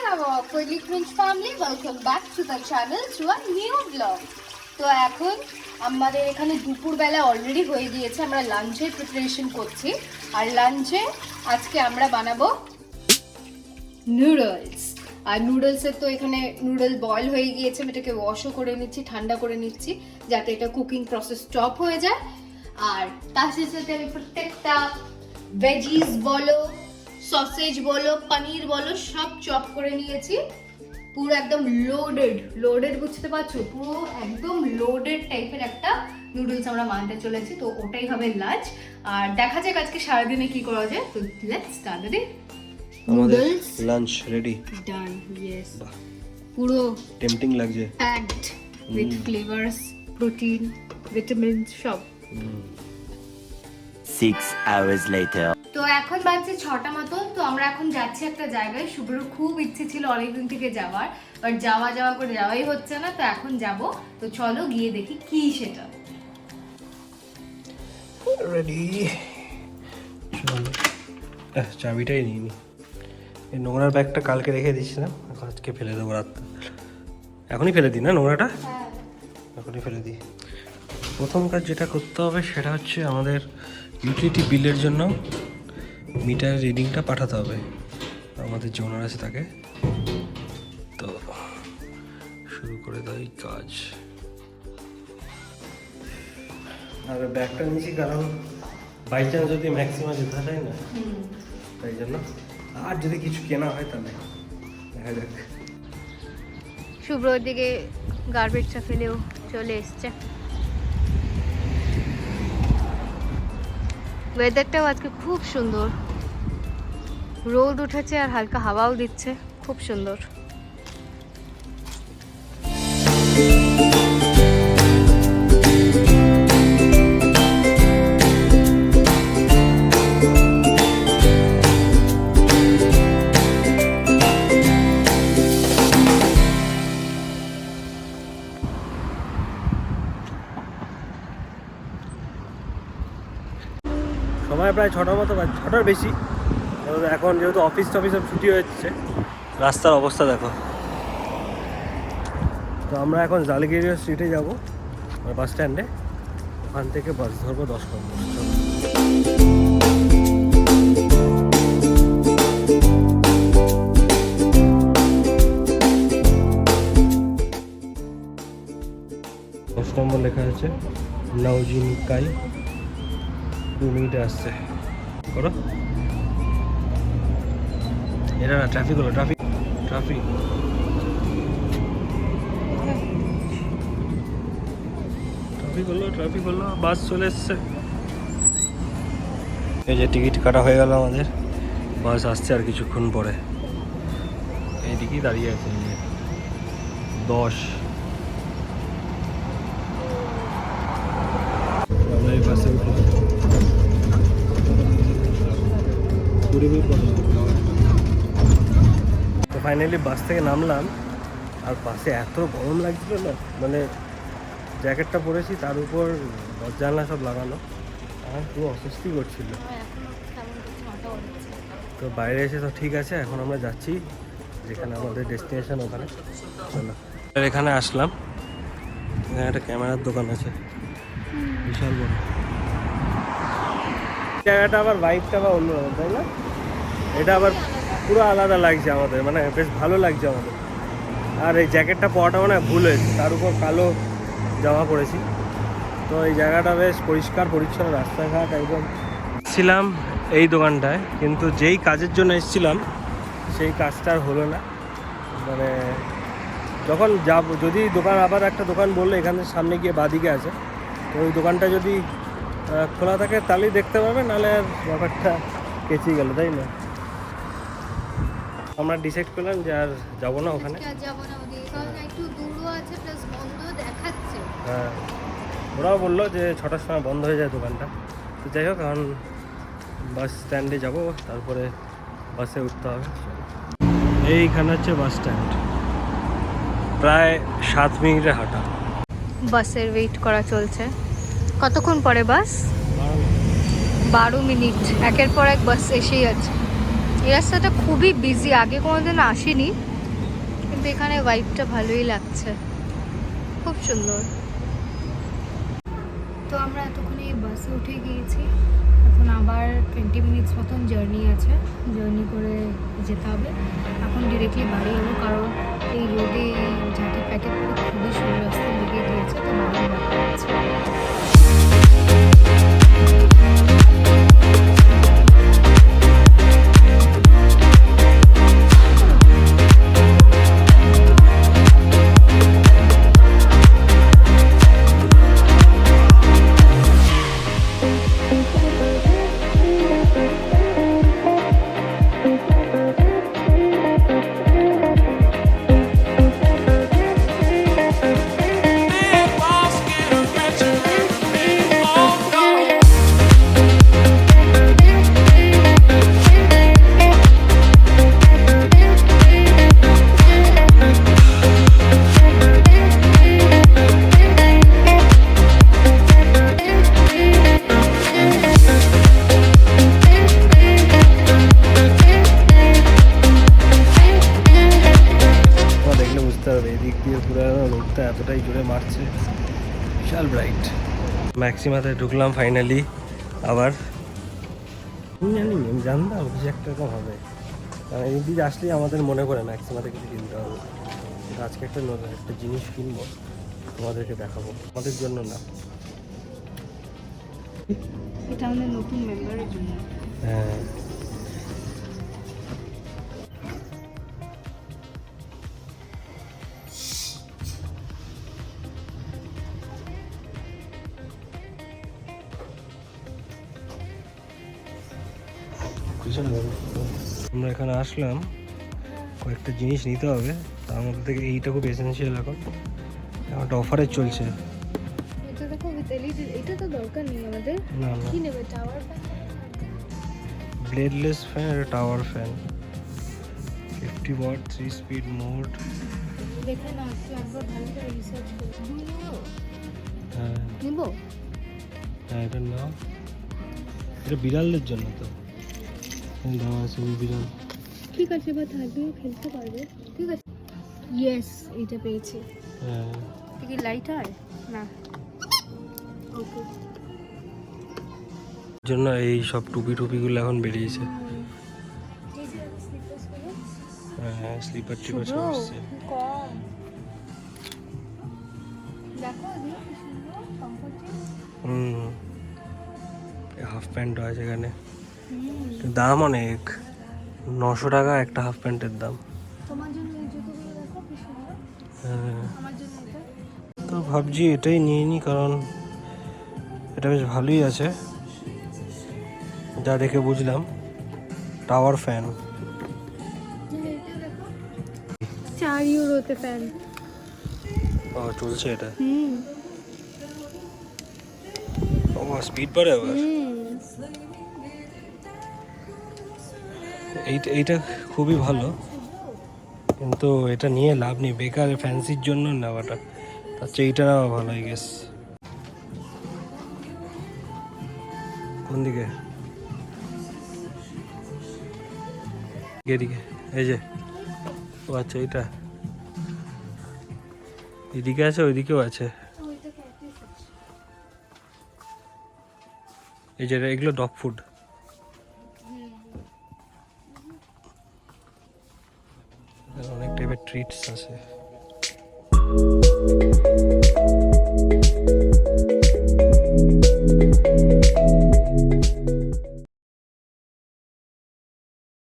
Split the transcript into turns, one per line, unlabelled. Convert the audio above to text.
our Curly Cringe family, welcome back to the channel to a new vlog. তো এখন আমাদের এখানে দুপুরবেলা অলরেডি হয়ে গিয়েছে, আমরা লাঞ্চের প্রিপারেশন করছি। আর লাঞ্চে আজকে আমরা বানাবো নুডলস। আর নুডলসের তো এখানে নুডল বয়েল হয়ে গিয়েছে, আমি এটাকে ওয়াশও করে নিচ্ছি, ঠান্ডা করে নিচ্ছি যাতে এটা কুকিং প্রসেস স্টপ হয়ে যায়। আর তার সাথে আমি প্রত্যেকটা ভেজিস বলো, সসেজ বলো, পনির বলো, সব চপ করে নিয়েছি। পুরো একদম লোডেড বুঝতে পারছো, পুরো একদম লোডেড টাইপের একটা নুডলস আমরা বানাতে চলেছি। তো ওটাই হবে লাঞ্চ। আর দেখা যাক আজকে সারাদিনে কি করা যায়। তো লেটস স্টার্ট দ্য ডে।
আমাদের লাঞ্চ রেডি,
ডান। ইয়েস, পুরো
টেম্পটিং লাগছে,
packed with flavours, protein, vitamins সব।
6 hours later.
তো এখন বাজছে 6টা মতন। তো আমরা এখন যাচ্ছি একটা জায়গায়। শুভ্রর খুব ইচ্ছে ছিল অনেকদিন থেকে যাওয়ার, বাট যাওয়া করে যাওয়াই হচ্ছে না। তো এখন যাব। তো চলো গিয়ে দেখি কি সেটা।
রেডি। চলো, চাবিটাই নিইনি। এই নোংরার ব্যাগটা কালকে রেখে দিয়েছিলাম, এখন আজকে ফেলে দেবো রাতটা। এখনই ফেলে দিই না নোংরাটা, এখনই ফেলে দিই। প্রথম কাজ যেটা করতে হবে সেটা হচ্ছে আমাদের ইউটিলিটি বিলের জন্য মিটার রিডিংটা পাঠাতে হবে আমাদের যে ওনার আছে তাকে। তো শুরু করে দেয় কাজ। আর ব্যাগটা নিয়েছি কারণ বাই চান্স যদি ম্যাক্সিমাম যেতে চাই না, তাই জন্য। আর যদি কিছু কেনা হয় তাহলে দেখা যাক।
শুভ্র দিকে গার্বেজটা ফেলেও চলে এসছে। ওয়েদারটাও আজকে খুব সুন্দর, রোদ উঠেছে আর হালকা হাওয়াও দিচ্ছে, খুব সুন্দর।
সময় প্রায় 6টার মতো, 6টার বেশি। এখন যেহেতু অফিস সব ছুটি হচ্ছে, রাস্তার অবস্থা দেখো। তো আমরা এখন জালগিরি স্ট্রিটে যাবো, বাস স্ট্যান্ডে। ওখান থেকে বাস ধরবো 10-15। বাস নম্বর লেখা আছে নাওজিনকাই। 2 মিনিটে আসছে। করো, এটা না, ট্রাফিক হলো, ট্রাফিক হলো, বাস চলে এসছে। এই যে টিকিট কাটা হয়ে গেল আমাদের, বাস আসছে আর কিছুক্ষণ পরে। এইদিকেই দাঁড়িয়ে আছে, 10। আমরা এই বাসে উঠে তো ফাইনালি বাস থেকে নামলাম। আর বাসে এত গরম লাগছিল না, মানে জ্যাকেটটা পরেছি, তার উপর জানলা সব লাগানো, আর পুরো অস্বস্তি করছিল। তো বাইরে এসে তো ঠিক আছে, এখন আমরা যাচ্ছি যেখানে আমাদের ডেস্টিনেশন, ওখানে। চলো, এখানে আসলাম। এখানে একটা ক্যামেরার দোকান আছে, বিশাল বড় জায়গাটা। আবার বাইকটা আবার অন্যরকম, তাই না? এটা আবার পুরো আলাদা লাগছে আমাদের, মানে বেশ ভালো লাগছে আমাদের। আর এই জ্যাকেটটা পরাটা মানে ভুল হয়েছে, তার উপর কালো জামা পরেছি। তো এই জায়গাটা বেশ পরিষ্কার পরিচ্ছন্ন, রাস্তাঘাট একদম। ছিলাম এই দোকানটায়, কিন্তু যেই কাজের জন্য এসেছিলাম সেই কাজটা আর হলো না। মানে যখন যাব, যদি দোকান, আবার একটা দোকান বললে এখানে সামনে গিয়ে বাদিকে আছে, তো ওই দোকানটা যদি খোলা থাকে তাহলেই দেখতে পাবে, নাহলে আর ব্যাপারটা কেচেই গেল, তাই না? আমরা ডিসাইড করলাম যে আর যাবো না ওখানে। হ্যাঁ, ওরাও বললো যে 6টার সময় বন্ধ হয়ে যায় দোকানটা। তো যাই হোক, এখন বাস স্ট্যান্ডে যাবো, তারপরে বাসে উঠতে হবে। এইখানে হচ্ছে বাস স্ট্যান্ড, প্রায় 7 মিনিটের হাঁটা।
বাসের ওয়েট করা চলছে। কতক্ষণ পরে বাস? 12 মিনিট, একের পর এক বাস এসেই আছে। এই রাস্তাটা খুবই বিজি, আগে কোনোদিন আসিনি, কিন্তু এখানে ভাইবটা ভালোই লাগছে, খুব সুন্দর। তো আমরা এতক্ষণে বাসে উঠে গিয়েছি, এখন আবার 20 মিনিটস মতন জার্নি আছে, জার্নি করে যেতে হবে। এখন ডিরেক্টলি বাড়ি যাবো, কারণ এই রোডে ঝাঁটি প্যাটে করে খুবই শরীর রাস্তায় লেগে গিয়েছে, তো বাড়ি যাচ্ছে।
এদিক দিয়ে পুরো রোডটা এতটাই জোরে মারছে, বিশাল ব্রাইট। ম্যাক্সিমাতে ঢুকলাম ফাইনালি। আবার আমি জানতাম কিছু একটা এরকম হবে, কারণ এই দিকে আসলেই আমাদের মনে করে ম্যাক্সিমাতে কিছু কিনতে হবে। কিন্তু আজকে একটা জিনিস কিনবো, তোমাদেরকে দেখাবো, আমাদের জন্য না।
এটা আমাদের নতুন মেম্বারের জন্য।
হ্যাঁ, আমরা এখানে আসলাম, কয়েকটা জিনিস নিতে হবে, তার মধ্যে থেকে এইটা খুব এসেন্সিয়াল। এখন একটা অফারে চলছে।
এটা দেখো উইথ এলইডি, এটা তো দরকার নেই আমাদের।
না না,
কি নেবে? টাওয়ার ফ্যান,
ব্লেডলেস ফ্যান আর tower fan, 50 watt 3 speed mode.
দেখে না একটু একবার ভালো করে রিসার্চ করে
হ্যাঁ
নিব।
হ্যাঁ, এটা নাও, এটা বিড়ালদের জন্য তো দেওয়া আছে, ওই বিড়াল।
ঠিক আছে, বা থাকবেও খেলতে পারবে। ঠিক আছে, ইয়েস, এটা পেয়েছি।
হ্যাঁ,
কি লাইটার না? ওকে,
জন্য এই সব টুপিগুলো এখন বেরিয়েছে। হ্যাঁ, স্লিপার টিপার সব আসছে।
কম দেখো, কমফোর্টেবল।
হাফ প্যান্টও আছে এখানে, দাম অনেক, 900 টাকা একটা হাফ প্যান্টের দাম।
তোমার জন্য এই জুতোগুলো দেখো কি সুন্দর।
হ্যাঁ,
আমার জন্য এটা।
তো ভাবছি এটাই নিয়ে নিই, কারণ এটা বেশ ভালোই আছে, যা দেখে বুঝলাম। টাওয়ার ফ্যান,
4 ইউরোতে ফ্যান।
ও চলছে এটা। ও স্পিড বাড়ে আবার। এইটা খুবই ভালো, কিন্তু এটা নিয়ে লাভ নেই, বেকার ফ্যান্সির জন্য নেওয়াটা। তার চেয়ে এইটা নেওয়া ভালো, আই গেস। কোন দিকে? এদিকে, এই যে। ও আচ্ছা, এইটা এদিকে আছে, ওইদিকেও আছে। এই যে এগুলো ডগ ফুড। অনেক টাইপের ট্রিটস আছে।